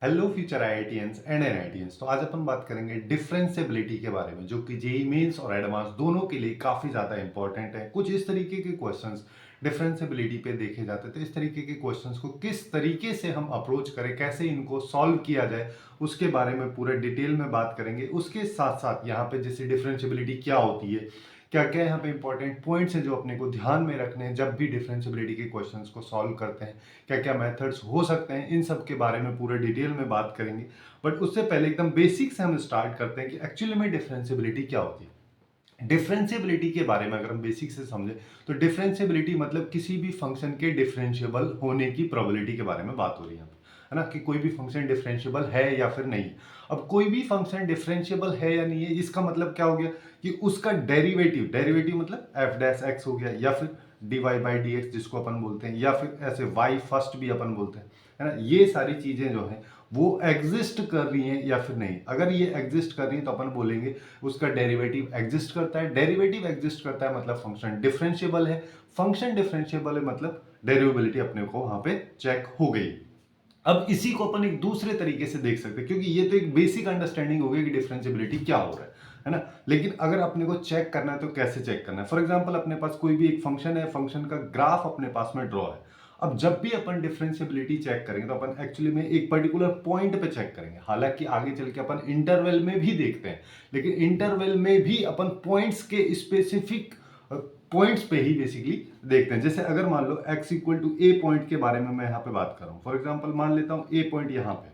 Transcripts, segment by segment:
Hello future IITians and NITians. तो आज अपन बात करेंगे डिफरेंशिएबिलिटी के बारे में, जो कि जेईई मेंस और एडवांस दोनों के लिए काफ़ी ज़्यादा इंपॉर्टेंट है। कुछ इस तरीके के क्वेश्चंस डिफरेंशिएबिलिटी पे देखे जाते हैं, तो इस तरीके के क्वेश्चंस को किस तरीके से हम अप्रोच करें, कैसे इनको सॉल्व किया जाए, उसके बारे में पूरे डिटेल में बात करेंगे। उसके साथ साथ यहाँ पे जैसे डिफरेंशिएबिलिटी क्या होती है, क्या क्या यहाँ पे इंपॉर्टेंट पॉइंट्स हैं जो अपने को ध्यान में रखने हैं जब भी डिफरेंशिएबिलिटी के क्वेश्चंस को सॉल्व करते हैं, क्या क्या मेथड्स हो सकते हैं, इन सब के बारे में पूरे डिटेल में बात करेंगे। बट उससे पहले एकदम बेसिक से हम स्टार्ट करते हैं कि एक्चुअली में डिफरेंशिएबिलिटी क्या होती है। डिफरेंशिएबिलिटी के बारे में अगर हम बेसिक से समझे तो डिफरेंशिएबिलिटी मतलब किसी भी फंक्शन के डिफरेंशिएबल होने की प्रोबेबिलिटी के बारे में बात हो रही है ना, कि कोई भी फंक्शन डिफरेंशिएबल है या फिर नहीं। अब कोई भी फंक्शन डिफरेंशिएबल है या नहीं है, इसका मतलब क्या हो गया कि उसका डेरिवेटिव, डेरिवेटिव मतलब एफ डैश एक्स हो गया, या फिर D Y by D X जिसको अपन बोलते हैं, या फिर ऐसे वाई फर्स्ट भी अपन बोलते हैं, है ना। ये सारी चीजें जो हैं वो एग्जिस्ट कर रही हैं या फिर नहीं। अगर ये एग्जिस्ट कर रही है तो अपन बोलेंगे उसका डेरिवेटिव एग्जिस्ट करता है। डेरिवेटिव एग्जिस्ट करता है मतलब फंक्शन डिफरेंशिएबल है। फंक्शन डिफरेंशिएबल है मतलब डेरिवेबिलिटी अपने को वहां पे चेक हो गई। अब इसी को अपन एक दूसरे तरीके से देख सकते हैं, क्योंकि ये तो एक बेसिक अंडरस्टैंडिंग हो गई कि डिफरेंशिएबिलिटी क्या हो रहा है ना। लेकिन अगर अपने को चेक करना है तो कैसे चेक करना है। फॉर एग्जांपल अपने पास कोई भी एक फंक्शन है, फंक्शन का ग्राफ अपने पास में ड्रॉ है। अब जब भी अपन डिफरेंशिएबिलिटी चेक करेंगे तो अपन एक्चुअली में एक पर्टिकुलर पॉइंट पे चेक करेंगे। हालांकि आगे चल के अपन इंटरवल में भी देखते हैं, लेकिन इंटरवल में भी अपन पॉइंट्स के स्पेसिफिक पॉइंट्स पे ही बेसिकली देखते हैं। जैसे अगर मान लो x equal to A point के बारे में मैं यहाँ पे बात कर रहा हूँ, फॉर एग्जांपल मान लेता हूँ ए पॉइंट यहाँ पे।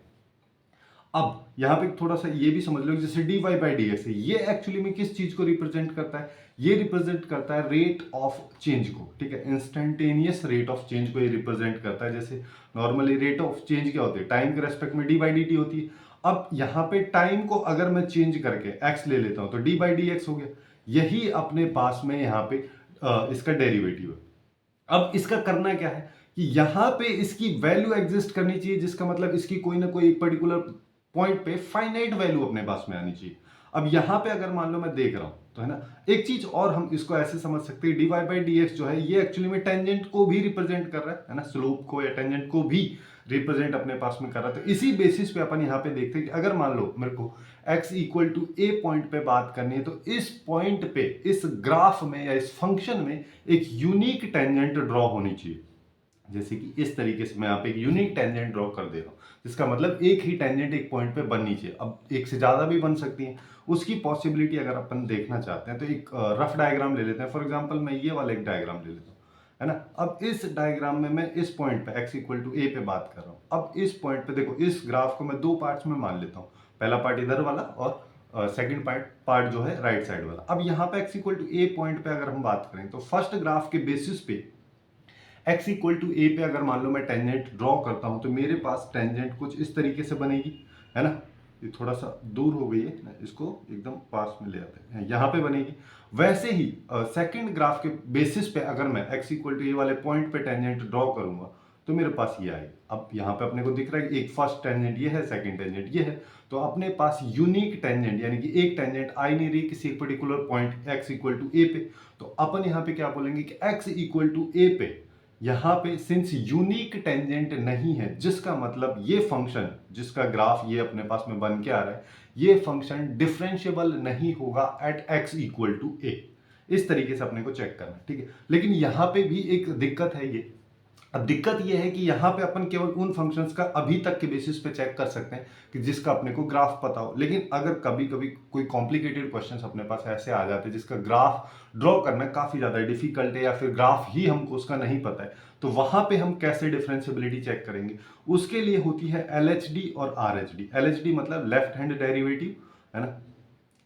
अब यहाँ पे थोड़ा सा ये भी समझ लो, जैसे D Y by D X है, ये एक्चुअली में किस चीज को रिप्रेजेंट करता है, ये रिप्रेजेंट करता है रेट ऑफ चेंज को। ठीक है, इंस्टेंटेनियस रेट ऑफ चेंज को ये रिप्रेजेंट करता है। जैसे नॉर्मली रेट ऑफ चेंज क्या होती है, टाइम के रेस्पेक्ट में डी बाई डी टी होती है। अब यहाँ पे टाइम को अगर मैं चेंज करके एक्स ले लेता हूँ तो डी बाई डी एक्स हो गया। यही अपने पास में यहाँ पे इसका डेरिवेटिव है। अब इसका करना क्या है कि यहां पे इसकी वैल्यू एग्जिस्ट करनी चाहिए, जिसका मतलब इसकी कोई ना कोई एक पर्टिकुलर पॉइंट पे फाइनाइट वैल्यू अपने पास में आनी चाहिए। अब यहां पे अगर मान लो मैं देख रहा हूं तो, है ना, एक चीज और हम इसको ऐसे समझ सकते हैं, D Y by D X जो है ये एक्चुअली में टेंजेंट को भी रिप्रेजेंट कर रहा है ना, स्लोप को या टेंजेंट को भी रिप्रेजेंट अपने पास में कर रहा है। तो इसी बेसिस पे अपन यहाँ पे देखते हैं कि अगर मान लो मेरे को x equal to A point पे बात करनी है, तो इस पॉइंट पे इस ग्राफ में या इस फंक्शन में एक यूनिक टेंजेंट ड्रॉ होनी चाहिए। जैसे कि इस तरीके से मैं यहाँ पे एक यूनिक टेंजेंट ड्रॉ कर दे रहा हूँ, जिसका मतलब एक ही टेंजेंट एक पॉइंट पे बननी चाहिए। अब एक से ज्यादा भी बन सकती है, उसकी पॉसिबिलिटी अगर अपन देखना चाहते हैं तो एक रफ डायग्राम ले लेते हैं। फॉर एग्जांपल मैं ये वाला एक डायग्राम ले लेता हूँ, है ना। अब इस डायग्राम में मैं इस पॉइंट पे x इक्वल टू ए पे बात कर रहा हूँ। अब इस पॉइंट पे देखो, इस ग्राफ को मैं दो पार्ट्स में मान लेता हूँ, पहला पार्ट इधर वाला और सेकंड पार्ट जो है राइट साइड वाला। अब यहाँ पे x equal to A point पे अगर हम बात करें तो फर्स्ट ग्राफ के बेसिस पे x इक्वल टू ए पे अगर मान लो मैं टेंजेंट ड्रॉ करता हूं तो मेरे पास टेंजेंट कुछ इस तरीके से बनेगी, है ना। ये थोड़ा सा दूर हो गई है ना, इसको एकदम पास में ले आते हैं, यहाँ पे बनेगी। वैसे ही सेकंड ग्राफ के बेसिस पे अगर मैं x इक्वल टू ए वाले पॉइंट पे टेंजेंट ड्रॉ करूंगा तो मेरे पास ये आएगी। अब यहाँ पे अपने को दिख रहा है कि एक फर्स्ट टेंजेंट ये है, सेकंड टेंजेंट ये है, तो अपने पास यूनिक टेंजेंट यानी कि एक टेंजेंट आ ही नहीं रही किसी particular point x equal to ए पे। तो अपन यहाँ पे क्या बोलेंगे कि x इक्वल टू ए पे यहाँ पे सिंस यूनिक टेंजेंट नहीं है, जिसका मतलब ये फंक्शन जिसका ग्राफ ये अपने पास में बन के आ रहा है, ये फंक्शन डिफरेंशिएबल नहीं होगा एट x इक्वल टू ए। इस तरीके से अपने को चेक करना है, ठीक है। लेकिन यहाँ पे भी एक दिक्कत है ये। अब दिक्कत यह है कि यहाँ पे अपन केवल उन फंक्शंस का अभी तक के बेसिस पे चेक कर सकते हैं कि जिसका अपने को ग्राफ पता हो। लेकिन अगर कभी कभी कोई कॉम्प्लिकेटेड क्वेश्चंस अपने पास ऐसे आ जाते हैं जिसका ग्राफ ड्रॉ करना काफी ज्यादा डिफिकल्ट है, या फिर ग्राफ ही हमको उसका नहीं पता है, तो वहां पे हम कैसे डिफरेंशिएबिलिटी चेक करेंगे। उसके लिए होती है LHD और RHD। LHD मतलब लेफ्ट हैंड डेरिवेटिव, है ना।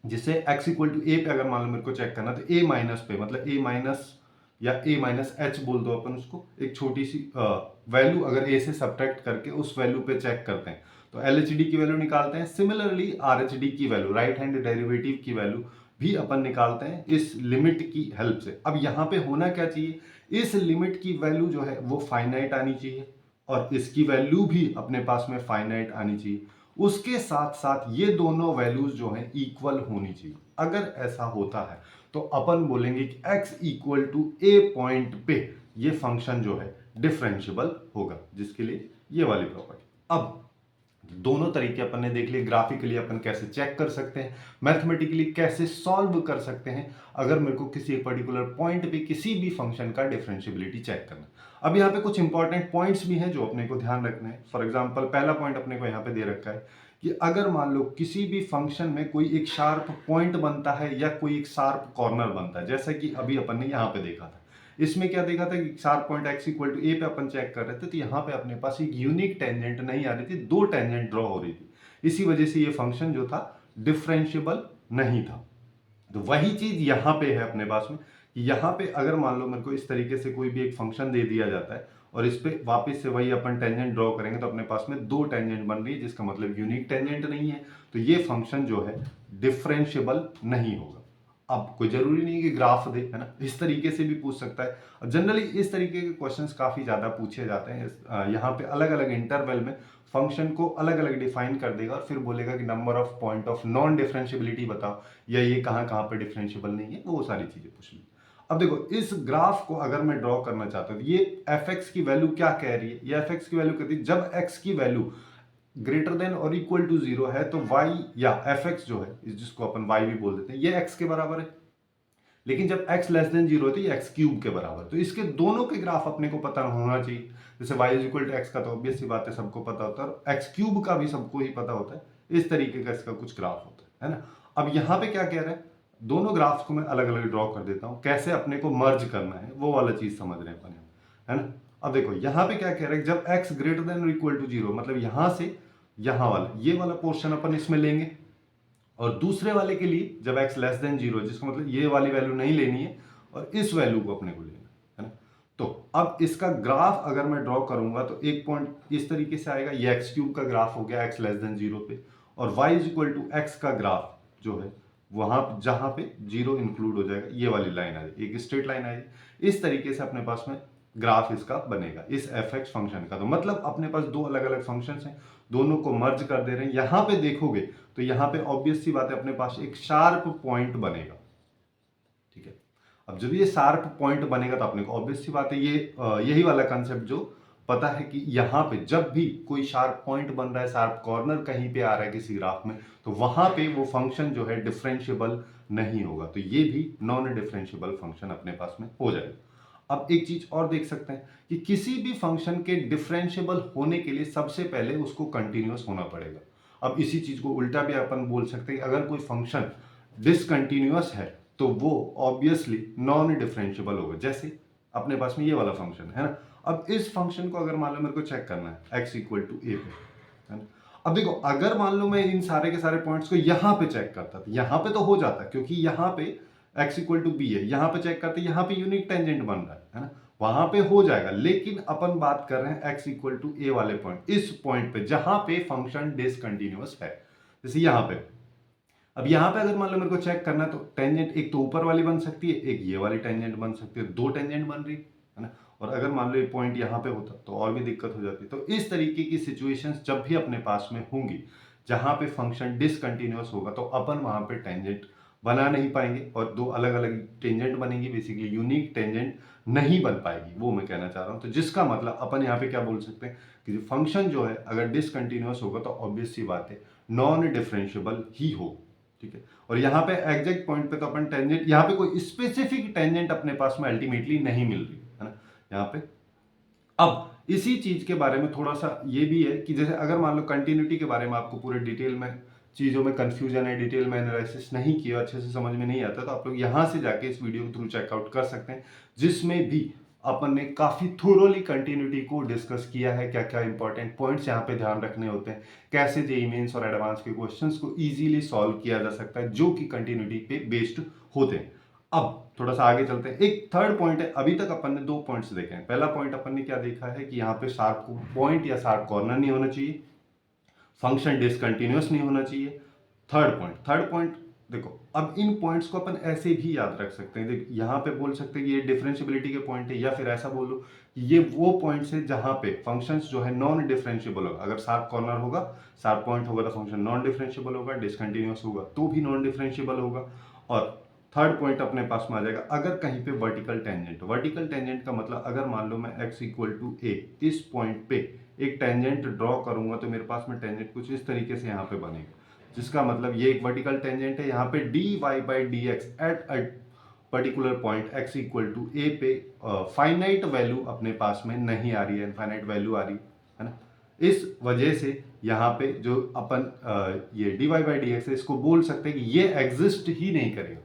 जिससे x इक्वल टू ए पे अगर मान लो मेरे को चेक करना, तो a माइनस पे मतलब a माइनस या a माइनस एच बोल दो अपन उसको, एक छोटी सी वैल्यू अगर a से सब्ट्रैक्ट करके उस वैल्यू पे चेक करते हैं तो LHD की वैल्यू निकालते हैं। सिमिलरली RHD की वैल्यू, राइट हैंड डेरिवेटिव की वैल्यू भी अपन निकालते हैं इस लिमिट की हेल्प से। अब यहाँ पे होना क्या चाहिए, इस लिमिट की वैल्यू जो है वो फाइनाइट आनी चाहिए और इसकी वैल्यू भी अपने पास में फाइनाइट आनी चाहिए। उसके साथ साथ ये दोनों वैल्यूज जो हैं इक्वल होनी चाहिए। अगर ऐसा होता है तो अपन बोलेंगे कि x equal to A point पे ये फंक्शन जो है डिफरेंशिएबल होगा, जिसके लिए ये वाली प्रॉपर्टी। अब दोनों तरीके अपन ने देख लिए, ग्राफिकली अपन कैसे चेक कर सकते हैं, मैथमेटिकली कैसे सॉल्व कर सकते हैं अगर मेरे को किसी एक पर्टिकुलर पॉइंट पे किसी भी फंक्शन का डिफरेंशियबिलिटी चेक करना। अब यहाँ पे कुछ इंपॉर्टेंट पॉइंट्स भी हैं जो अपने को ध्यान रखना है। फॉर एग्जांपल पहला पॉइंट अपने को यहाँ पे दे रखा है कि अगर मान लो किसी भी फंक्शन में कोई एक शार्प पॉइंट बनता है या कोई एक शार्प कॉर्नर बनता है, जैसा कि अभी अपन ने यहाँ पे देखा था। इसमें क्या देखा था कि sharp point x equal to ए पे अपन चेक कर रहे थे, तो यहाँ पे अपने पास एक यूनिक टेंजेंट नहीं आ रही थी, दो टेंजेंट ड्रॉ हो रही थी। इसी वजह से ये फंक्शन जो था डिफरेंशियबल नहीं था। तो वही चीज यहाँ पे है अपने पास में कि यहाँ पे अगर मान लो मेरे को इस तरीके से कोई भी एक फंक्शन दे दिया जाता है और इस पे वापस से वही अपन टेंजेंट ड्रॉ करेंगे, तो अपने पास में दो टेंजेंट बन रही है, जिसका मतलब यूनिक टेंजेंट नहीं है, तो ये फंक्शन जो है डिफरेंशियबल नहीं होगा। अब कोई जरूरी नहीं कि ग्राफ दे, है ना, इस तरीके से भी पूछ सकता है। अब जनरली इस तरीके के क्वेश्चंस काफी ज्यादा पूछे जाते हैं। यहाँ पे अलग अलग इंटरवल में फंक्शन को अलग अलग डिफाइन कर देगा और फिर बोलेगा कि number of point of non differentiability बताओ, या ये कहाँ कहाँ पे डिफरेंशियबल नहीं है, वो सारी चीजें पूछ ली। अब देखो इस ग्राफ को अगर मैं ड्रॉ करना चाहता हूँ, ये एफ एक्स की वैल्यू क्या कह रही है, ये एफ एक्स की वैल्यू कहती है जब एक्स की वैल्यू ग्रेटर देन और इक्वल टू 0 है तो y या एफ एक्स जो है, जिसको अपन y भी बोल देते हैं, ये x के बराबर है। लेकिन जब x लेस देन 0 है तो ये x क्यूब के बराबर। तो इसके दोनों के ग्राफ अपने को पता होना चाहिए। जैसे y is equal to X का तो ऑब्वियस सी बात है, सबको पता होता है, और x क्यूब का भी सबको ही पता होता है। इस तरीके का इसका कुछ ग्राफ होता है ना। अब यहाँ पे क्या कह रहा है, दोनों ग्राफ्स को मैं अलग अलग ड्रॉ कर देता हूँ, कैसे अपने को मर्ज करना है वो वाला चीज समझ रहे हैं अपन, है ना। अब देखो यहाँ पे क्या कह रहा है, जब x ग्रेटर देन और इक्वल टू 0, मतलब यहां से यहां वाला ये वाला पोर्शन अपन इसमें लेंगे, और दूसरे वाले के लिए जब x लेस देन 0, जिसका मतलब ये वाली वैल्यू नहीं लेनी है और इस वैल्यू को अपने को लेना है ना। तो अब इसका ग्राफ अगर मैं ड्रॉ करूंगा तो एक पॉइंट इस तरीके से आएगा, ये एक्स क्यूब का ग्राफ हो गया x लेस देन 0 पे, और y is equal to X का ग्राफ जो है वहां जहां पे 0 इंक्लूड हो जाएगा, ये वाली लाइन आ जाएगी, एक स्ट्रेट लाइन आएगी। इस तरीके से अपने पास में ग्राफ इसका बनेगा इस एफ एक्स फंक्शन का। तो मतलब अपने पास दो अलग अलग फंक्शंस हैं, दोनों को मर्ज कर दे रहे हैं। यहां पे देखोगे तो यहाँ पे ऑब्वियस सी बात है अपने पास एक शार्प पॉइंट बनेगा, ठीक है। अब जब ये शार्प पॉइंट बनेगा तो अपने को ऑब्वियस सी बात है ये यही वाला कंसेप्ट जो पता है कि यहाँ पे जब भी कोई शार्प पॉइंट बन रहा है, शार्प कॉर्नर कहीं पे आ रहा है किसी ग्राफ में, तो वहां पे वो फंक्शन जो है डिफरेंशियबल नहीं होगा, तो ये भी नॉन डिफरेंशियबल फंक्शन अपने पास में हो जाएगा। अब एक चीज और देख सकते हैं कि किसी भी फंक्शन के डिफरेंशियबल होने के लिए सबसे पहले उसको कंटिन्यूअस होना पड़ेगा। अब इसी चीज को उल्टा भी अपन बोल सकते हैं कि अगर कोई फंक्शन डिसकंटिन्यूअस है तो वो ऑब्वियसली नॉन डिफरेंशियबल होगा। जैसे अपने पास में ये वाला फंक्शन है ना। अब इस फंक्शन को अगर मान लो मेरे को चेक करना है x इक्वल टू ए पे, है ना। अब देखो अगर मान लो मैं इन सारे के सारे पॉइंट्स को यहां पे चेक करता था, यहां पे तो हो जाता क्योंकि यहां पे x इक्वल टू बी है, यहां पे चेक करते यहां पे यूनिक टेंजेंट बन रहा है ना, वहां पे हो जाएगा। लेकिन अपन बात कर रहे हैं x इक्वल टू ए वाले पॉइंट, इस पॉइंट पे जहां पे फंक्शन डिसकंटिन्यूअस है, जैसे यहां पे। अब यहां पे अगर मान लो मेरे को चेक करना है तो टेंजेंट एक तो ऊपर वाली बन सकती है, एक ये वाली टेंजेंट बन सकती है, दो टेंजेंट बन रही है ना। और अगर मान लो ये पॉइंट यहां पे होता तो और भी दिक्कत हो जाती। तो इस तरीके की सिचुएशंस जब भी अपने पास में होंगी जहां पे फंक्शन डिसकंटिन्यूअस होगा, तो अपन वहां पे टेंजेंट बना नहीं पाएंगे और दो अलग अलग टेंजेंट बनेंगी, बेसिकली यूनिक टेंजेंट नहीं बन पाएगी, वो मैं कहना चाह रहा हूं। तो जिसका मतलब अपन यहाँ पे क्या बोल सकते हैं कि फंक्शन जो है अगर डिसकंटिन्यूअस होगा तो ऑब्वियस सी बात है नॉन डिफरेंशियबल ही हो, ठीक है। और यहाँ पे एग्जैक्ट पॉइंट पे तो अपन टेंजेंट, यहाँ पे कोई स्पेसिफिक टेंजेंट अपने पास में अल्टीमेटली नहीं मिल रही है ना यहाँ पे। अब इसी चीज के बारे में थोड़ा सा ये भी है कि जैसे अगर मान लो कंटिन्यूटी के बारे में आपको पूरे डिटेल में चीजों में कंफ्यूजन है, डिटेल में एनालिसिस नहीं किया, अच्छे से समझ में नहीं आता, तो आप लोग यहाँ से जाके इस वीडियो के थ्रू चेकआउट कर सकते हैं, जिसमें भी अपन ने काफी थोरोली कंटिन्यूटी को डिस्कस किया है, क्या क्या इंपॉर्टेंट पॉइंट्स यहाँ पे ध्यान रखने होते हैं, कैसे जेईई मेंस और एडवांस के क्वेश्चंस को इजीली सॉल्व किया जा सकता है जो कि कंटिन्यूटी पे बेस्ड होते हैं। अब थोड़ा सा आगे चलते हैं, एक थर्ड पॉइंट है। अभी तक अपन ने दो पॉइंट्स देखे हैं। पहला पॉइंट अपन ने क्या देखा है कि यहाँ पे शार्प पॉइंट या शार्प कॉर्नर नहीं होना चाहिए, फंक्शन डिसकंटिन्यूअस नहीं होना चाहिए। थर्ड पॉइंट देखो, अब इन पॉइंट्स को अपन ऐसे भी याद रख सकते हैं। देखो यहाँ पे बोल सकते हैं कि ये डिफरेंशियबिलिटी के पॉइंट है, या फिर ऐसा बोलो कि ये वो पॉइंट्स है जहां पे फंक्शंस जो है नॉन डिफरेंशियबल होगा। अगर शार्प कॉर्नर होगा, शार्प पॉइंट होगा तो फंक्शन नॉन डिफरेंशियबल होगा, डिसकंटिन्यूअस होगा तो भी नॉन डिफरेंशियबल होगा। और थर्ड पॉइंट अपने पास में आ जाएगा अगर कहीं पे वर्टिकल टेंजेंट। वर्टिकल टेंजेंट का मतलब अगर मान लो मैं x इक्वल टू ए इस पॉइंट पे एक टेंजेंट ड्रॉ करूंगा तो मेरे पास में टेंजेंट कुछ इस तरीके से यहाँ पे बनेगा, जिसका मतलब ये एक वर्टिकल टेंजेंट है। यहाँ पे d Y by D x at a particular point x equal to ए पे फाइनाइट वैल्यू अपने पास में नहीं आ रही है, इनफाइनाइट वैल्यू आ रही है ना। इस वजह से यहाँ पे जो अपन ये D Y by D X है, इसको बोल सकते हैं कि ये एग्जिस्ट ही नहीं करेगा।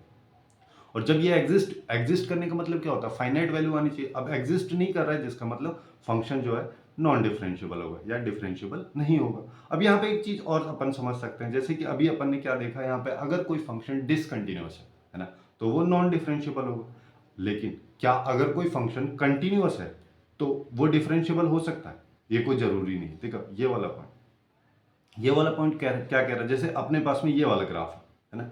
और जब ये एग्जिस्ट करने का मतलब क्या होता है, फाइनाइट वैल्यू आनी चाहिए। अब एग्जिस्ट नहीं कर रहा है, जिसका मतलब फंक्शन जो है नॉन डिफरेंशिएबल होगा या डिफरेंशिएबल नहीं होगा। अब यहाँ पे एक चीज और अपन समझ सकते हैं, जैसे कि अभी अपन ने क्या देखा, यहाँ पे अगर कोई फंक्शन डिसकंटिन्यूअस है ना, तो वो नॉन डिफरेंशिएबल होगा। लेकिन क्या अगर कोई फंक्शन कंटिन्यूअस है तो वो डिफरेंशिएबल हो सकता है? ये कोई जरूरी नहीं। ठीक है, ये वाला पॉइंट क्या कह रहा है, जैसे अपने पास में ये वाला ग्राफ है ना,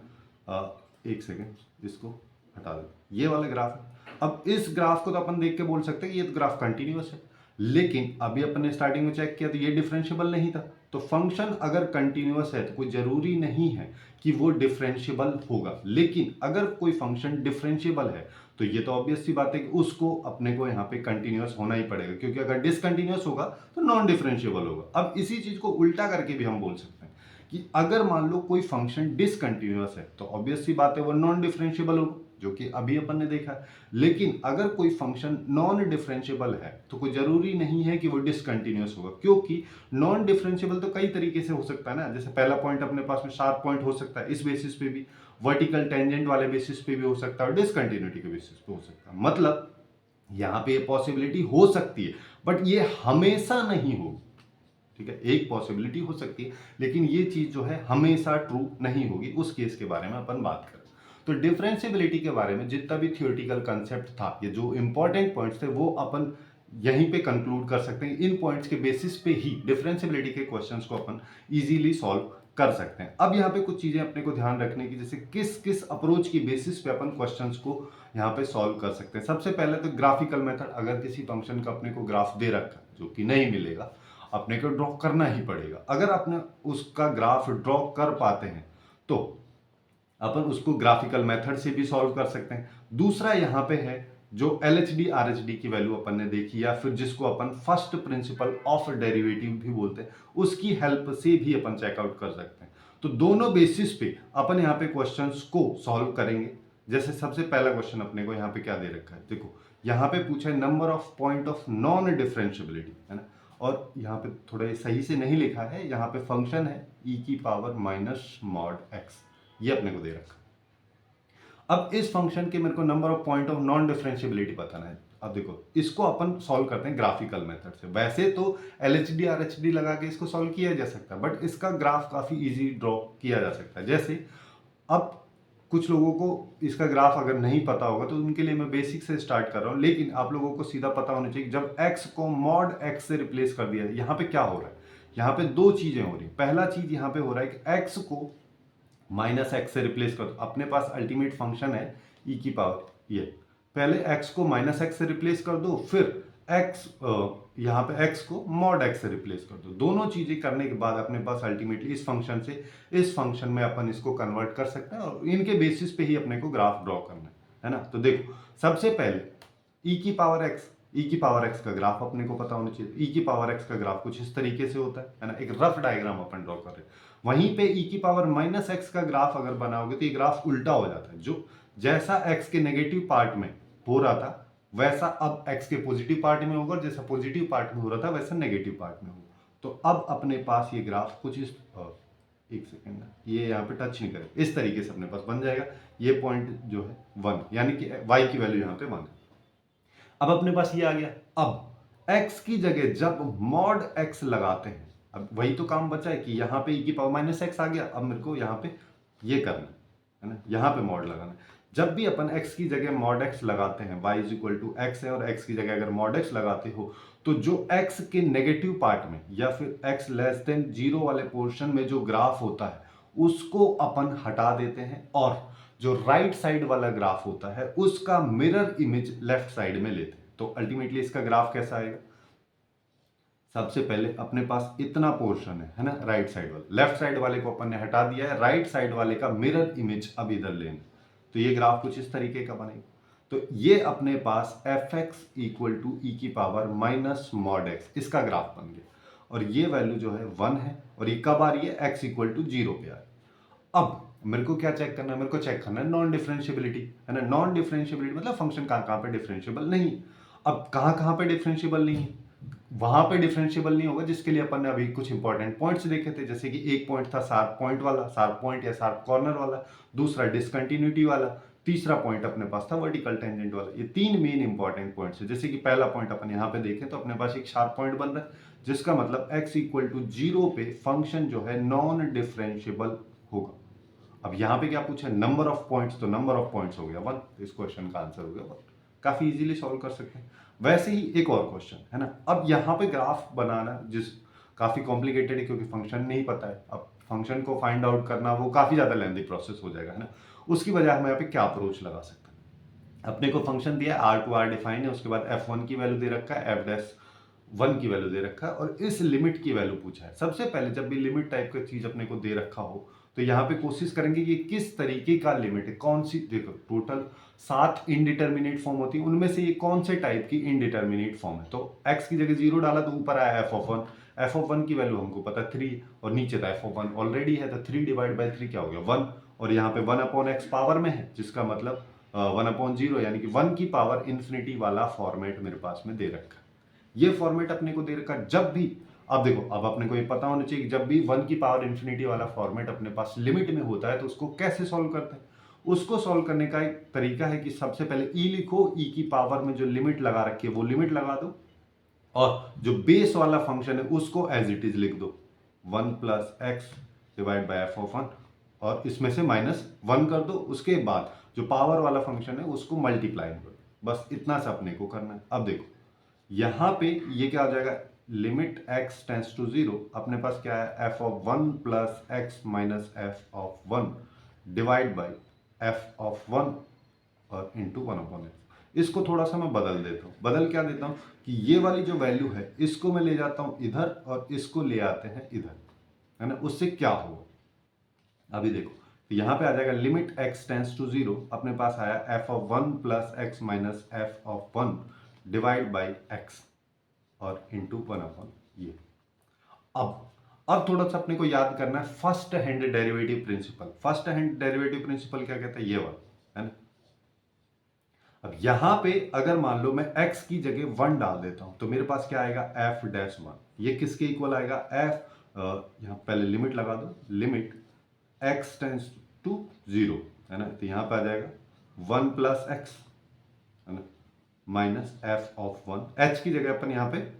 एक सेकेंड इसको हटा दो, ये वाला ग्राफ है। अब इस ग्राफ को तो अपन देख के बोल सकते हैं कि ये तो ग्राफ कंटिन्यूअस है, लेकिन अभी अपन ने स्टार्टिंग में चेक किया तो ये डिफरेंशिएबल नहीं था। तो फंक्शन अगर कंटिन्यूअस है तो कोई जरूरी नहीं है कि वो डिफरेंशिएबल होगा। लेकिन अगर कोई फंक्शन डिफरेंशिएबल है तो ये तो ऑब्वियस सी बात है कि उसको अपने को यहाँ पे कंटिन्यूअस होना ही पड़ेगा, क्योंकि अगर डिसकंटिन्यूअस होगा तो नॉन डिफरेंशिएबल होगा। अब इसी चीज को उल्टा करके भी हम बोल सकते हैं कि अगर मान लो कोई फंक्शन डिसकंटिन्यूअस है तो ऑब्वियस सी बात है वो नॉन डिफरेंशिएबल होगा, जो कि अभी अपन ने देखा। लेकिन अगर कोई फंक्शन नॉन डिफरेंशिएबल है तो कोई जरूरी नहीं है कि वो डिसकंटिन्यूअस होगा, क्योंकि नॉन डिफरेंशिएबल तो कई तरीके से हो सकता है ना। जैसे पहला पॉइंट अपने पास में शार्प पॉइंट हो सकता है, इस बेसिस पे भी, वर्टिकल टेंजेंट वाले बेसिस पे भी हो सकता है, और डिसकंटिन्यूटी के बेसिस पे हो सकता है। मतलब यहां पे ये पॉसिबिलिटी हो सकती है, बट ये हमेशा नहीं होगी। ठीक है, एक पॉसिबिलिटी हो सकती है, लेकिन ये चीज जो है हमेशा ट्रू नहीं होगी। उस केस के बारे में अपन बात करें तो डिफरेंशिएबिलिटी के बारे में जितना भी थियोरेटिकल कंसेप्ट था, ये जो इंपॉर्टेंट पॉइंट्स थे, वो अपन यहीं पे कंक्लूड कर सकते हैं। इन पॉइंट्स के बेसिस पे ही डिफरेंशिएबिलिटी के क्वेश्चंस को अपन इजीली सॉल्व कर सकते हैं। अब यहाँ पे कुछ चीजें अपने को ध्यान रखने की, जैसे किस किस अप्रोच की बेसिस पे अपन क्वेश्चंस को यहाँ पे सॉल्व कर सकते हैं। सबसे पहले तो ग्राफिकल मेथड। अगर किसी फंक्शन का अपने को ग्राफ दे रखा है, जो कि नहीं मिलेगा, अपने को ड्रॉ करना ही पड़ेगा। अगर अपने उसका ग्राफ ड्रॉ कर पाते हैं तो अपन उसको ग्राफिकल मेथड से भी सॉल्व कर सकते हैं। दूसरा यहाँ पे है जो LHD RHD की वैल्यू अपन ने देखी, या फिर जिसको अपन फर्स्ट प्रिंसिपल ऑफ डेरिवेटिव भी बोलते हैं, उसकी हेल्प से भी अपन चेकआउट कर सकते हैं। तो दोनों बेसिस पे अपन यहाँ पे क्वेश्चंस को सॉल्व करेंगे। जैसे सबसे पहला क्वेश्चन अपने को यहाँ पे क्या दे रखा है, देखो यहाँ पे पूछा है number of point of non differentiability, है ना। और यहाँ पे थोड़ा सही से नहीं लिखा है, यहाँ पे फंक्शन है e⁻⁻x, ये अपने को दे रखा। अब इस फंक्शन के मेरे को number of point of non differentiability बताना है। अब देखो इसको अपन सॉल्व करते हैं ग्राफिकल मेथड से। वैसे तो LHD RHD लगा के इसको सॉल्व किया जा सकता है, बट इसका ग्राफ काफी इजी ड्रॉ किया जा सकता है। जैसे अब कुछ लोगों को इसका ग्राफ अगर नहीं पता होगा तो उनके लिए मैं बेसिक से स्टार्ट कर रहा हूं, लेकिन आप लोगों को सीधा पता होना चाहिए जब x को मॉड x से रिप्लेस कर दिया, यहाँ पे क्या हो रहा है। यहाँ पे दो चीजें हो रही। पहला चीज यहाँ पे हो रहा है कि x को -x से रिप्लेस कर दो। अपने पास अल्टीमेट फंक्शन है e⁻, ये पहले x को -x से रिप्लेस कर दो, फिर x यहाँ पे x को मॉड x से रिप्लेस कर दो। दोनों चीजें करने के बाद अपने पास अल्टीमेटली इस फंक्शन से इस फंक्शन में अपन इसको कन्वर्ट कर सकते हैं, और इनके बेसिस पे ही अपने को ग्राफ ड्रॉ करना है ना। तो देखो सबसे पहले e⁻x का ग्राफ अपने को पता होना चाहिए। e⁻x का ग्राफ कुछ इस तरीके से होता है ना। एक रफ डायग्राम अपन ड्रॉ कर रहे हैं। वहीं पे e⁻−x का ग्राफ अगर बनाओगे तो ये ग्राफ उल्टा हो जाता है। जो जैसा x के नेगेटिव पार्ट में हो रहा था वैसा अब x के पॉजिटिव पार्ट में होगा, और जैसा पॉजिटिव पार्ट में हो रहा था वैसा नेगेटिव पार्ट में होगा। तो अब अपने पास ये ग्राफ कुछ इस एक सेकेंड, ये यहाँ पे टच नहीं करे, इस तरीके से अपने पास बन जाएगा। ये पॉइंट जो है 1, यानी कि y की वैल्यू यहाँ पे 1 है। अब अपने पास ये आ गया। अब x की जगह जब मॉड x लगाते हैं, अब वही तो काम बचा है कि यहाँ पे e⁻−x आ गया। अब मेरे को यहाँ पे ये करना है ना, यहाँ पे मॉड लगाना है। जब भी अपन x की जगह मॉड x लगाते हैं, y = x है, और x की जगह अगर मॉड x लगाते हो तो जो x के नेगेटिव पार्ट में या फिर x <0 वाले पोर्शन में जो ग्राफ होता है उसको अपन हटा देते हैं, और जो राइट साइड वाला ग्राफ होता है उसका मिरर इमेज लेफ्ट साइड में लेते हैं। तो अल्टीमेटली इसका ग्राफ कैसा आएगा, सबसे पहले अपने पास इतना पोर्शन है ना, राइट साइड वाला। लेफ्ट साइड वाले को अपन ने हटा दिया है, राइट साइड वाले का मिरर इमेज अब इधर लेना। तो ये ग्राफ कुछ इस तरीके का बनेगा। तो ये अपने पास fx = e⁻−mod x इसका ग्राफ बन गया। और ये वैल्यू जो है 1 है, और ये कब आ रही है, x इक्वल टू 0 पे आ रही है। अब मेरे को क्या चेक करना है, मेरे को चेक करना है नॉन डिफरेंशिएबिलिटी, है ना। नॉन डिफरेंशिएबिलिटी मतलब फंक्शन कहाँ कहाँ पे डिफरेंशिएबल नहीं है। अब कहाँ कहाँ पे डिफरेंशिएबल नहीं है, वहां पे डिफरेंशिएबल नहीं होगा जिसके लिए अपन ने अभी कुछ इंपॉर्टेंट पॉइंट्स देखे थे, जैसे कि एक पॉइंट था शार्प पॉइंट वाला, शार्प पॉइंट या शार्प कॉर्नर वाला, दूसरा डिसकंटिन्यूटी वाला, तीसरा पॉइंट अपने पास था वर्टिकल टेंजेंट वाला। ये तीन मेन इंपॉर्टेंट पॉइंट्स है। जैसे कि पहला पॉइंट अपन यहाँ पे देखें तो अपने पास एक शार्प पॉइंट बन रहा है, जिसका मतलब x इक्वल टू 0 पे फंक्शन जो है नॉन डिफरेंशिएबल होगा। अब यहाँ पे क्या पूछा है, नंबर ऑफ पॉइंट्स, तो नंबर ऑफ पॉइंट्स हो गया 1, इस क्वेश्चन का आंसर हो गया 1। काफी इजीली सॉल्व कर सकते हैं। वैसे ही एक और क्वेश्चन है ना, अब यहाँ पे ग्राफ बनाना जिस काफी कॉम्प्लिकेटेड है क्योंकि फंक्शन नहीं पता है। अब फंक्शन को फाइंड आउट करना वो काफी ज्यादा लेंथी प्रोसेस हो जाएगा, है ना। उसकी वजह हम यहाँ पे क्या अप्रोच लगा सकते हैं, अपने को फंक्शन दिया R टू R डिफाइन है, उसके बाद f1 की वैल्यू दे रखा है, f'1 की वैल्यू दे रखा है, और इस लिमिट की वैल्यू पूछा है। सबसे पहले जब भी लिमिट टाइप का चीज अपने को दे रखा हो तो यहाँ पे कोशिश करेंगे कि किस तरीके का लिमिट है, कौन सी। देखो टोटल 7 इनडिटर्मिनेट फॉर्म होती है, उनमें से ये कौन से टाइप की इनडिटर्मिनेट फॉर्म है। तो x की जगह 0 डाला तो ऊपर आया f(1) की वैल्यू हमको पता 3 और नीचे था f(1) ऑलरेडी है, तो 3 डिवाइड बाई 3 क्या हो गया 1, और यहाँ पे 1/x पावर में है, जिसका मतलब 1/0 यानी कि 1 की पावर इंफिनिटी वाला फॉर्मेट मेरे पास में दे रखा है। ये फॉर्मेट अपने को दे रखा जब भी, अब देखो अब अपने को ये पता होना चाहिए कि जब भी 1 की पावर इंफिनिटी वाला फॉर्मेट अपने पास लिमिट में होता है तो उसको कैसे सॉल्व करते हैं। उसको सॉल्व करने का एक तरीका है कि सबसे पहले e लिखो, e की पावर में जो लिमिट लगा रखी है वो लिमिट लगा दो, और जो बेस वाला फंक्शन है उसको एज इट इज लिख दो 1 plus x divide by f(1), और इसमें से -1 कर दो। उसके बाद जो पावर वाला फंक्शन है उसको मल्टीप्लाई कर दो। बस इतना सा अपने को करना है। अब देखो यहां पे ये क्या हो जाएगा, लिमिट x टेंड्स टू 0, अपने पास क्या है f(1) plus x minus f(1) divide by f(1) और इंटू 1/x। इसको थोड़ा सा मैं बदल देता हूँ। बदल क्या देता हूँ कि ये वाली जो वैल्यू है इसको मैं ले जाता हूँ इधर और इसको ले आते हैं इधर, है ना। उससे क्या होगा अभी देखो, तो यहाँ पे आ जाएगा लिमिट x टेंड्स टू 0, अपने पास आया f(1) plus x minus f(1) divide by x और इंटू 1/, ये। अब थोड़ा सा अपने को याद करना है first hand derivative principle. First hand derivative principle क्या कहता है, ये वाला, है ना। अब यहां पे अगर मान लो मैं x की जगह 1 डाल देता हूं तो मेरे पास क्या आएगा f'1। ये किसके इक्वल आएगा, यहां पहले लिमिट लगा दो, लिमिट x टेंड्स टू 0, है ना। तो यहां पे आ जाएगा 1 प्लस एक्स, है ना, माइनस f(1). h की जगह अपन यहाँ पे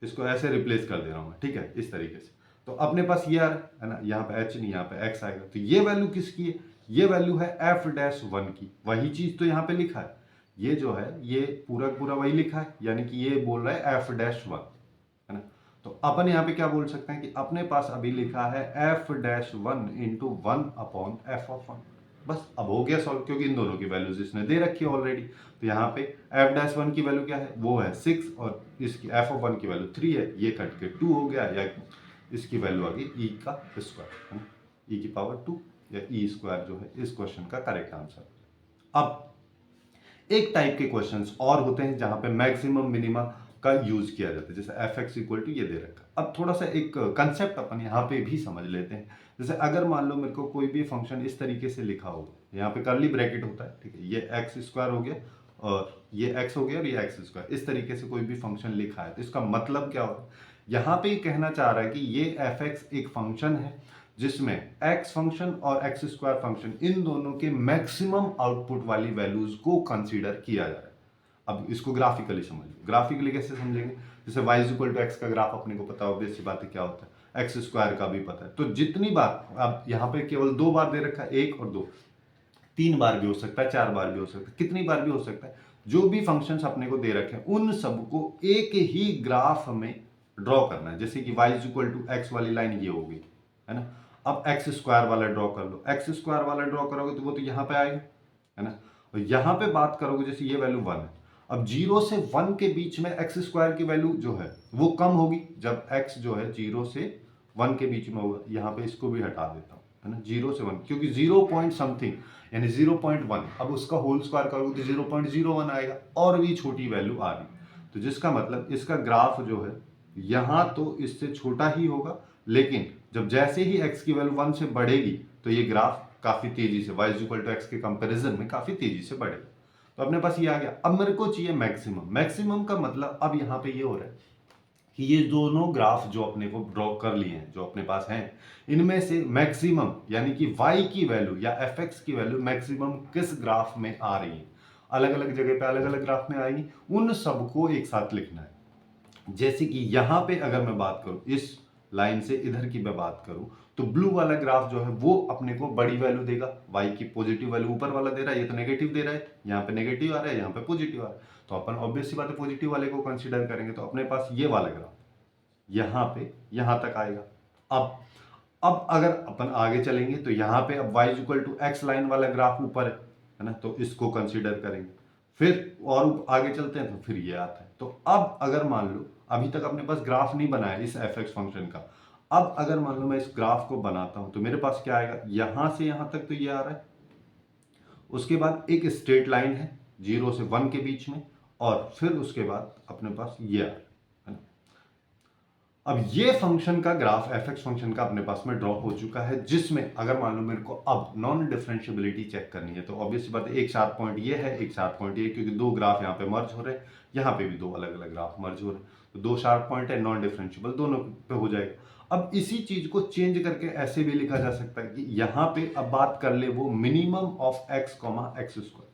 इसको ऐसे रिप्लेस कर दे रहा हूं मैं, ठीक है, इस तरीके से। तो अपने पास ये आ रहा है ना, यहाँ पे h नहीं, यहाँ पे x आएगा। तो ये वैल्यू किसकी है, ये वैल्यू है f'1 की। वही चीज तो यहाँ पे लिखा है, ये जो है ये पूरा पूरा वही लिखा है, यानी कि ये बोल रहा है f'1, है ना। तो अपन यहाँ पे क्या बोल सकते हैं कि अपने पास अभी लिखा है f'1 इंटू 1/f(1). बस अब हो गया सॉल्व, क्योंकि इन दोनों की वैल्यूज इसने दे रखी है ऑलरेडी। तो यहाँ पे f'1 की वैल्यू क्या है, वो है 6, और इसकी f(1) की वैल्यू 3 है, ये कट के 2 हो गया, या इसकी वैल्यू आ गई e का स्क्वायर, है ना, e की पावर 2 या e स्क्वायर जो है इस क्वेश्चन का करेक्ट आंसर। अब एक टाइप के क्वेश्चंस और होते हैं जहां पे मैक्सिमम मिनिमा का यूज किया जाता है, जैसे f(x) इक्वल टू ये दे रखा। अब थोड़ा सा एक कंसेप्ट अपन यहाँ पे भी समझ लेते हैं। जैसे अगर मान लो मेरे को कोई भी फंक्शन इस तरीके से लिखा हो, यहाँ पे कर्ली ब्रैकेट होता है, ठीक है, ये x² हो गया और ये x हो गया और ये x², इस तरीके से कोई भी फंक्शन लिखा है तो इसका मतलब क्या होगा, यहाँ पे कहना चाह रहा है कि ये f(x) एक फंक्शन है जिसमें x फंक्शन और x² फंक्शन इन दोनों के मैक्सिमम आउटपुट वाली वैल्यूज को कंसीडर किया जा रहा है। अब इसको ग्राफिकली समझिए। ग्राफिकली कैसे समझेंगे, जैसे y इक्वल टू एक्स का ग्राफ अपने को पता हो, बेसिक बात है क्या होता है, x² का भी पता है। तो जितनी बार, अब यहाँ पे केवल 2 बार दे रखा है, 1 और 2, 3 बार भी हो सकता है, 4 बार भी हो सकता है, कितनी बार भी हो सकता है। जो भी फंक्शंस अपने को दे रखे हैं उन सबको एक ही ग्राफ में ड्रॉ करना है। जैसे कि y इक्वल टू एक्स वाली लाइन ये होगी, है ना। अब x² वाला ड्रॉ कर लो, x² वाला ड्रॉ करोगे तो वो तो यहाँ पे आएगा, है ना। और यहाँ पे बात करोगे जैसे ये वैल्यू 1 है, अब 0 से 1 के बीच में x² की वैल्यू जो है वो कम होगी जब x जो है 0 से 1 के बीच में होगा। यहाँ पे इसको भी हटा देता हूँ, है ना, 0 से 1, क्योंकि 0 पॉइंट समथिंग यानी 0.1, अब उसका होल स्क्वायर करोगे तो 0.01 आएगा, और भी छोटी वैल्यू आ रही। तो जिसका मतलब इसका ग्राफ जो है यहाँ तो इससे छोटा ही होगा, लेकिन जब जैसे ही x की वैल्यू 1 से बढ़ेगी तो ये ग्राफ काफी तेजी से y इक्वल टू एक्स के कंपैरिजन में काफी तेजी से बढ़ेगा। तो अपने पास ये आ गया। अब मेरे को चाहिए मैक्सिमम। मैक्सिमम का मतलब अब यहाँ पे ये हो रहा है कि ये दोनों ग्राफ जो अपने को ड्रॉ कर लिए हैं, जो अपने पास हैं, इनमें से मैक्सिमम यानी कि y की वैल्यू या fx की वैल्यू मैक्सिमम किस ग्राफ में आ रही है, अलग अलग जगह पे अलग अलग ग्राफ में आएगी, उन सबको एक साथ लिखना है। जैसे कि यहां पे अगर मैं बात करूं, इस लाइन से इधर की मैं बात करूं, तो ब्लू वाला ग्राफ जो है वो अपने को बड़ी वैल्यू देगा, y की पॉजिटिव वैल्यू ऊपर वाला दे रहा है, ये तो नेगेटिव दे रहा है, यहाँ पे नेगेटिव आ रहा है, यहाँ पे पॉजिटिव आ रहा है, तो अपन ऑब्वियस सी बात है पॉजिटिव वाले को कंसीडर करेंगे। तो अपने पास ये वाला ग्राफ यहाँ पे यहाँ तक आएगा। अब अगर अपन आगे चलेंगे तो यहाँ पे अब y equal to X line वाला ग्राफ ऊपर है ना, तो इसको कंसीडर करेंगे। फिर और आगे चलते हैं तो फिर ये आता है। तो अब अगर मान लो अभी तक अपने पास ग्राफ नहीं बनाया इस एफ एक्स फंक्शन का, अब अगर मान लो मैं इस ग्राफ को बनाता हूं तो मेरे पास क्या आएगा, यहां से यहां तक तो ये आ रहा है, उसके बाद एक स्ट्रेट लाइन है 0 से 1 के बीच में, और फिर उसके बाद अपने पास ये आ रहा है ना। अब ये फंक्शन का ग्राफ एफ एक्स फंक्शन का अपने पास में ड्रॉ हो चुका है, जिसमें अगर मान लो मेरे को अब नॉन डिफरेंशियबिलिटी चेक करनी है तो ऑब्वियसली बात है एक शार्प पॉइंट ये है, एक शार्प पॉइंट ये, क्योंकि दो ग्राफ यहाँ पे मर्ज हो रहे हैं, यहाँ पे भी दो अलग अलग ग्राफ मर्ज हो रहे हैं, तो दो शार्प पॉइंट है, नॉन डिफरेंशियबल दोनों पे हो जाएगा। अब इसी चीज को चेंज करके ऐसे भी लिखा जा सकता है कि यहाँ पे अब बात कर ले वो minimum of x comma x square.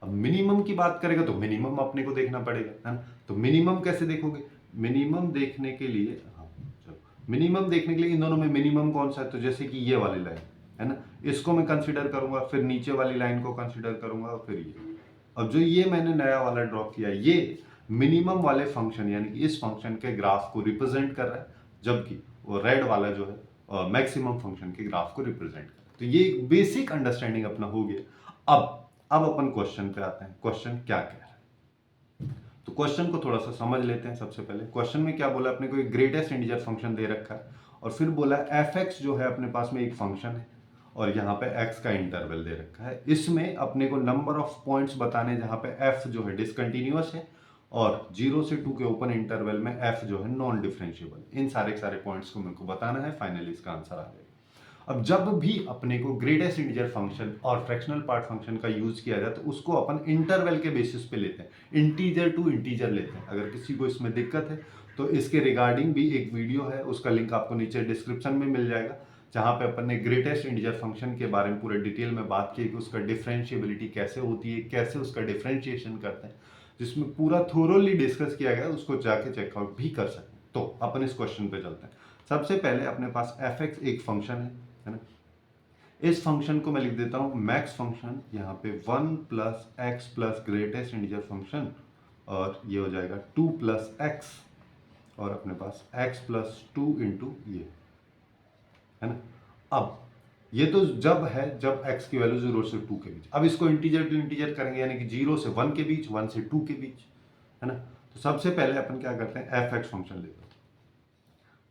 अब मिनिमम की बात करेगा तो मिनिमम अपने को देखना पड़ेगा, है ना। तो मिनिमम कैसे देखोगे, मिनिमम देखने के लिए, हाँ चलो, मिनिमम देखने के लिए इन दोनों में मिनिमम कौन सा है, तो जैसे कि ये वाली लाइन है ना, इसको मैं कंसीडर करूंगा, फिर नीचे वाली लाइन को कंसीडर करूंगा, और फिर ये। अब जो ये मैंने नया वाला ड्रॉ किया, ये मिनिमम वाले फंक्शन यानी कि इस फंक्शन के ग्राफ को रिप्रेजेंट कर रहा है, जबकि वो रेड वाला जो है मैक्सिमम फंक्शन के ग्राफ को रिप्रेजेंट कर रहा है। तो ये एक बेसिक अंडरस्टैंडिंग अपना हो गया। अब अपन क्वेश्चन पे आते हैं, क्वेश्चन क्या कह रहा है। तो क्वेश्चन को थोड़ा सा समझ लेते हैं। सबसे पहले क्वेश्चन में क्या बोला, अपने को एक ग्रेटेस्ट इंटीजर फंक्शन दे रखा है, और फिर बोला एफ एक्स जो है अपने पास में एक फंक्शन है, और यहाँ पे एक्स का इंटरवल दे रखा है। इसमें अपने को नंबर ऑफ पॉइंट्स बताने, जहाँ पे एफ जो है डिसकंटिन्यूअस है, और 0 से 2 के ओपन इंटरवल में एफ जो है नॉन डिफरेंशिएबल। इन सारे पॉइंट्स को मेरे को बताना है, फाइनली इसका आंसर आ जाएगा। अब जब भी अपने को ग्रेटेस्ट इंटीजर फंक्शन और फ्रैक्शनल पार्ट फंक्शन का यूज किया जाए तो उसको अपन इंटरवल के बेसिस पे लेते हैं, इंटीजर टू इंटीजर लेते हैं। अगर किसी को इसमें दिक्कत है तो इसके रिगार्डिंग भी एक वीडियो है, उसका लिंक आपको नीचे डिस्क्रिप्शन में मिल जाएगा, जहाँ पे अपन ने ग्रेटेस्ट इंटीजर फंक्शन के बारे में पूरे डिटेल में बात की कि उसका डिफरेंशिएबिलिटी कैसे होती है, कैसे उसका डिफरेंशिएशन करते हैं, जिसमें पूरा थोरोली डिस्कस किया गया, उसको जाके चेकआउट भी कर सकते हैं। तो अपन इस क्वेश्चन पे चलते हैं। सबसे पहले अपने पास एफ एक्स एक फंक्शन है ना। इस फंक्शन को मैं लिख देता हूं मैक्स फंक्शन, यहाँ पे 1 plus x plus greatest integer function, और ये हो जाएगा 2 प्लस एक्स, और अपने पास x प्लस 2 इंटू ये है ना। अब ये तो जब है जब x की वैल्यू 0 से 2 के बीच। अब इसको इंटीजर टू इंटीजर करेंगे, यानी कि 0 से 1 के बीच, 1 से 2 के बीच, है ना। तो सबसे पहले अपन क्या करते हैं, एफ एक्स फंक्शन लेते हैं।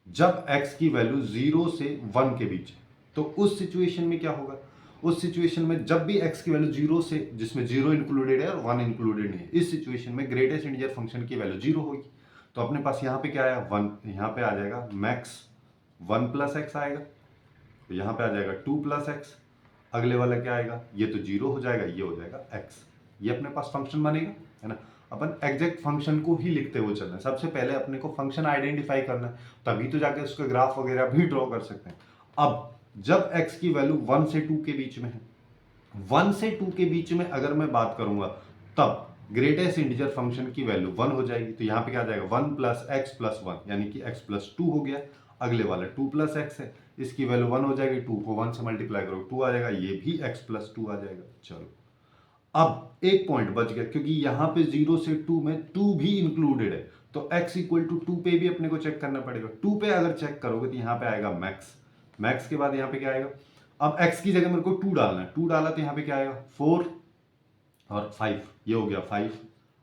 जब x की वैल्यू 0 से 1 के बीच है तो उस सिचुएशन में क्या होगा, उस सिचुएशन में जब भी x की वैल्यू 0 से, जिसमें 0 इंक्लूडेड है और 1 इंक्लूडेड नहीं है, इस सिचुएशन में ग्रेटेस्ट इंटीजर फंक्शन की वैल्यू 0 होगी। तो अपने पास यहाँ पे क्या आया, 1, यहाँ पे आ जाएगा मैक्स 1 प्लस एक्स आएगा, तो यहाँ पे आ जाएगा 2 प्लस एक्स, अगले वाला क्या आएगा, ये तो 0 हो जाएगा, ये हो जाएगा x। ये अपने पास फंक्शन बनेगा, है ना। अपन एग्जैक्ट फंक्शन को ही लिखते हुए चलना है। सबसे पहले अपने को फंक्शन आइडेंटिफाई करना है, तभी तो जाके उसका ग्राफ वगैरह भी ड्रॉ कर सकते हैं। अब जब x की वैल्यू 1 से 2 के बीच में है, 1 से 2 के बीच में अगर मैं बात करूंगा, तब ग्रेटेस्ट इंटीजर फंक्शन की वैल्यू 1 हो जाएगी। तो यहाँ पे क्या आ जाएगा, 1 प्लस एक्स प्लस 1, यानी कि x प्लस 2 हो गया। अगले वाला 2 प्लस एक्स है, इसकी वैल्यू 1 हो जाएगी, 2 को 1 से मल्टीप्लाई करो 2 आ जाएगा, ये भी x प्लस 2 आ जाएगा। चलो अब एक पॉइंट बच गया, क्योंकि यहाँ पे 0 से 2 में 2 भी इंक्लूडेड है, तो x इक्वल टू 2 पे भी अपने को चेक करना पड़ेगा। 2 पे अगर चेक करोगे तो यहाँ पे आएगा मैक्स, मैक्स के बाद यहाँ पे क्या आएगा, अब x की जगह मेरे को 2 डालना है, 2 डाला तो यहाँ पे क्या आएगा 4 और 5, ये हो गया 5।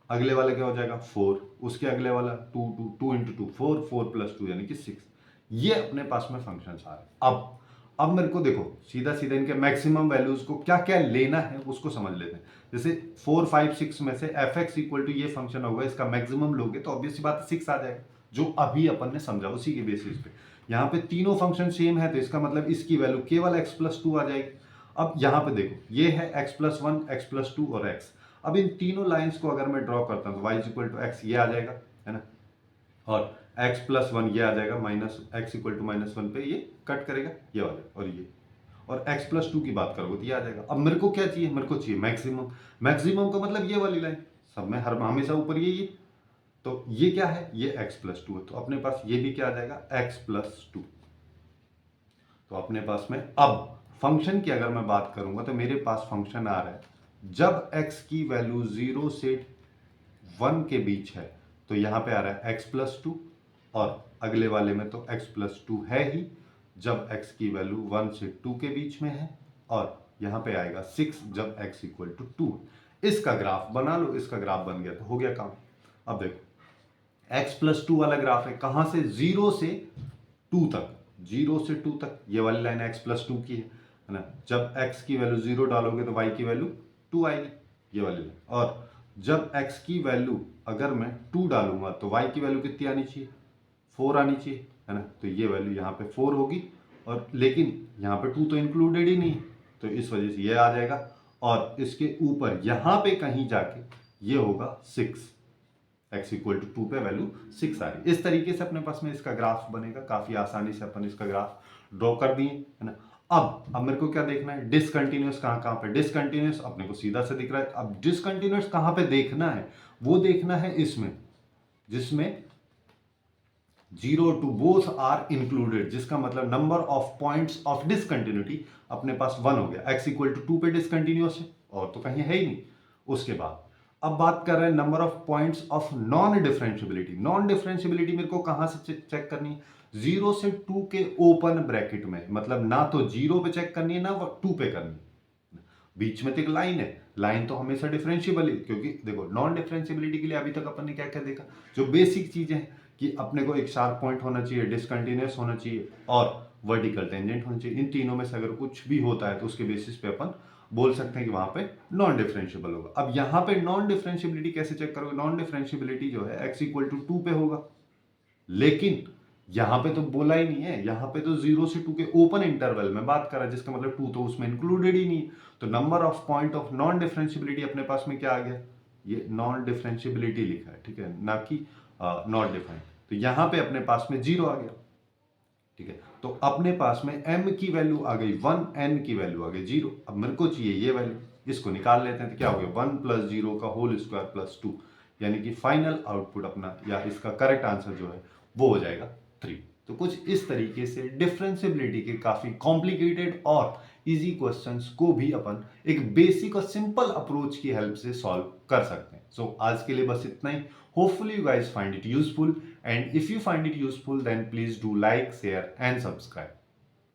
अगले वाला क्या हो जाएगा 4, उसके अगले वाला 2 इंटू 2 4, 4 प्लस 2 यानी कि 6। ये अपने पास में फंक्शन आ रहे हैं। अब मेरे को देखो सीधा सीधा इनके मैक्सिमम वैल्यूज को क्या क्या लेना है उसको समझ लेते हैं। जैसे 4, 5, 6 में से एफ एक्स इक्वल टू ये फंक्शन होगा, इसका मैक्सिमम लोगे तो ऑब्वियसली बात 6 आ जाएगा। जो अभी अपन ने समझा उसी के बेसिस पे। यहाँ पे तीनों फंक्शन सेम है तो इसका मतलब इसकी वैल्यू केवल x+2 आ जाएगी। अब यहाँ पे देखो ये है x+1, x+2 और x। अब इन तीनों लाइंस को अगर मैं ड्रॉ करता हूँ तो y इक्वल टू एक्स ये आ जाएगा, है ना, और x+1 ये आ जाएगा, माइनस x इक्वल टू -1 पे ये कट करेगा ये वाले और ये, और x+2 की बात करोगे तो ये आ जाएगा। अब मेरे को क्या चाहिए, मेरे को चाहिए मैक्सिमम। मैक्सिमम का मतलब ये वाली लाइन, सब में हर हमेशा ऊपर ये, तो ये क्या है, ये x+2 है, तो अपने पास ये भी क्या आ जाएगा, x+2। तो अपने पास में अब फंक्शन की अगर मैं बात करूंगा तो मेरे पास फंक्शन आ रहा है जब x की वैल्यू 0 से 1 के बीच है तो यहाँ पे आ रहा है x+2, और अगले वाले में तो x+2 है ही जब x की वैल्यू 1 से 2 के बीच में है, और यहाँ पे आएगा 6 जब x इक्वल टू 2। इसका ग्राफ बना लो, इसका ग्राफ बन गया तो हो गया काम। अब देखो x+2 वाला ग्राफ है कहाँ से, 0 से 2 तक, 0 से 2 तक ये वाली लाइन x+2 की है ना। जब x की वैल्यू 0 डालोगे तो y की वैल्यू 2 आएगी, ये वाली लाइन। और जब x की वैल्यू अगर मैं 2 डालूंगा तो y की वैल्यू कितनी आनी चाहिए, 4 आनी चाहिए, है ना। तो ये वैल्यू यहाँ पे 4 होगी, और लेकिन यहाँ पे 2 तो इंक्लूडेड ही नहीं, तो इस वजह से ये आ जाएगा। और इसके ऊपर यहाँ पे कहीं जाके ये होगा 6, x इक्वल टू 2 पे वैल्यू 6 आ रही। इस तरीके से अपने पास में इसका ग्राफ बनेगा, काफी आसानी से अपन इसका ग्राफ ड्रॉ कर दिए, है ना। अब मेरे को क्या देखना है, डिसकंटिन्यूअस कहाँ कहाँ पे, डिसकंटिन्यूअस अपने को सीधा से दिख रहा है। अब डिसकंटिन्यूअस कहाँ पे देखना है, वो देखना है इसमें जिसमें 0 to both आर इंक्लूडेड, जिसका मतलब number of points of discontinuity अपने पास 1 हो गया। x इक्वल टू 2 पे डिसकंटिन्यूअस है और तो कहीं है ही नहीं। उसके बाद अब बात कर रहे हैं number of points of non differentiability. Non differentiability मेरे को कहां से चेक करनी है, 0 से 2 के ओपन ब्रैकेट में, मतलब ना तो 0 पे चेक करनी है ना 2 पे करनी है, बीच में तो एक लाइन है। लाइन तो हमेशा डिफरेंशियबल है, क्योंकि देखो नॉन डिफरेंशियबिलिटी के लिए अभी तक अपन ने क्या क्या देखा, जो बेसिक चीजें हैं कि अपने को एक शार्प पॉइंट होना चाहिए, डिसकंटिन्यूअस होना चाहिए और वर्टिकल टेंजेंट होना चाहिए। इन तीनों में से अगर कुछ भी होता है तो उसके बेसिस पे अपन बोल सकते हैं कि वहां पे नॉन डिफरेंशियबल होगा। अब यहाँ पे नॉन डिफरेंशियबिलिटी कैसे चेक करोगे, नॉन डिफरेंशियबिलिटी जो है x इक्वल टू 2 पे होगा, लेकिन यहां पे तो बोला ही नहीं है, यहां पे तो 0 से 2 के ओपन इंटरवल में बात कर रहा है, जिसका मतलब 2 तो उसमें इंक्लूडेड ही नहीं है। तो number of point of non differentiability अपने पास में क्या आ गया, ये नॉन डिफरेंशियबिलिटी लिखा है, ठीक है, ना कि नॉट डिफाइंड। तो यहां पे अपने पास में 0 आ गया, ठीक है। तो अपने पास में m की वैल्यू आ गई 1, n की वैल्यू आ गई 0। अब मेरे को चाहिए ये वैल्यू, इसको निकाल लेते हैं। तो क्या हो गया, 1 + 0 का होल स्क्वायर प्लस 2, यानी कि फाइनल आउटपुट अपना या इसका करेक्ट आंसर जो है वो हो जाएगा 3। तो कुछ इस तरीके से डिफरेंशियबिलिटी के काफी कॉम्प्लिकेटेड और इजी क्वेश्चंस को भी अपन एक बेसिक और सिंपल अप्रोच की हेल्प से सॉल्व कर सकते हैं। सो आज के लिए बस इतना ही। Hopefully you guys find it useful, and if you find it useful then please do like, share and subscribe.